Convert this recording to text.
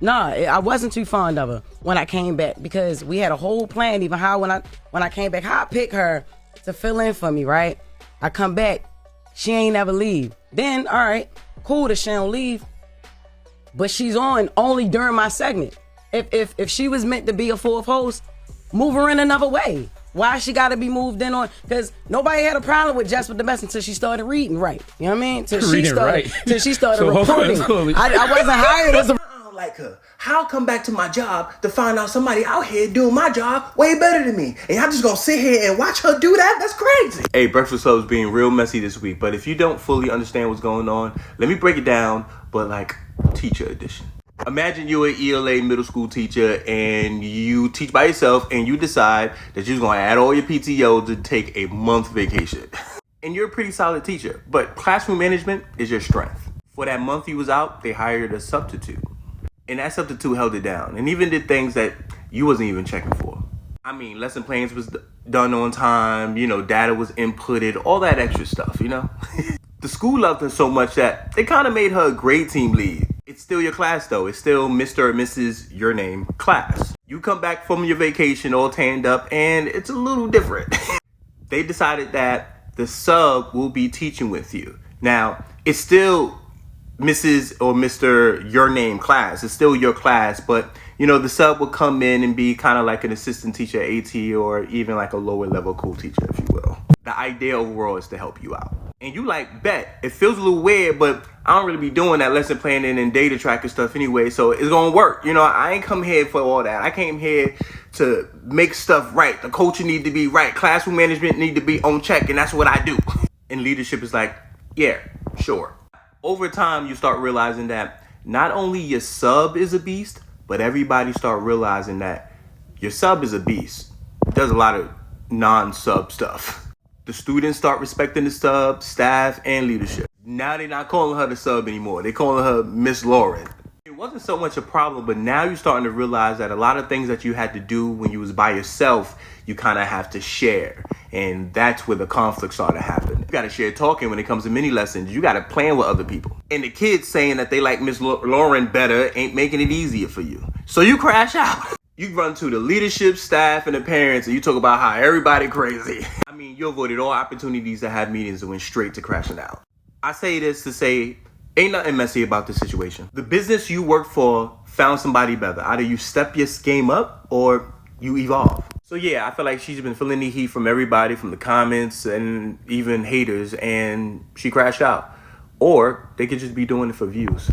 Nah, I wasn't too fond of her when I came back because we had a whole plan. Even how when I came back, how I pick her to fill in for me, right? I come back, she ain't never leave. Then, all right, cool that she don't leave, but she's on only during my segment. If she was meant to be a fourth host, move her in another way. Why she got to be moved in on? Because nobody had a problem with Jess with the Mess until she started reading right. You know what I mean? Till she started So reporting. I wasn't hired as a. I don't like her. How I come back to my job to find out somebody out here doing my job way better than me? And y'all just gonna sit here and watch her do that? That's crazy. Hey, Breakfast Club's being real messy this week, but if you don't fully understand what's going on, let me break it down, but like teacher edition. Imagine you're an ELA middle school teacher and you teach by yourself and you decide that you're going to add all your PTO to take a month vacation. And you're a pretty solid teacher, but classroom management is your strength. For that month you was out, they hired a substitute. And that substitute held it down and even did things that you wasn't even checking for. I mean, lesson plans was done on time, data was inputted, all that extra stuff, The school loved her so much that they kind of made her a grade team lead. It's still your class though. It's still Mr. or Mrs. Your Name class. You come back from your vacation all tanned up and it's a little different. They decided that the sub will be teaching with you. Now, it's still Mrs. or Mr. Your Name class. It's still your class, but the sub will come in and be kind of like an assistant teacher at AT or even like a lower level co-teacher, if you will. The idea overall is to help you out. And you like, bet. It feels a little weird, but I don't really be doing that lesson planning and data tracker stuff anyway, so it's gonna work. I ain't come here for all that. I came here to make stuff right. The culture need to be right. Classroom management need to be on check, and that's what I do. And leadership is like, yeah, sure. Over time, you start realizing that not only your sub is a beast, but everybody start realizing that your sub is a beast. Does a lot of non-sub stuff. The students start respecting the sub, staff, and leadership. Now they're not calling her the sub anymore. They're calling her Miss Lauren. It wasn't so much a problem, but now you're starting to realize that a lot of things that you had to do when you was by yourself, you kind of have to share. And that's where the conflict started to happen. You got to share talking when it comes to mini lessons. You got to plan with other people. And the kids saying that they like Miss Lauren better ain't making it easier for you. So you crash out. You run to the leadership, staff, and the parents, and you talk about how everybody crazy. I mean, you avoided all opportunities to have meetings and went straight to crashing out. I say this to say, ain't nothing messy about this situation. The business you work for found somebody better. Either you step your game up or you evolve. So yeah, I feel like she's been feeling the heat from everybody, from the comments and even haters, and she crashed out. Or they could just be doing it for views.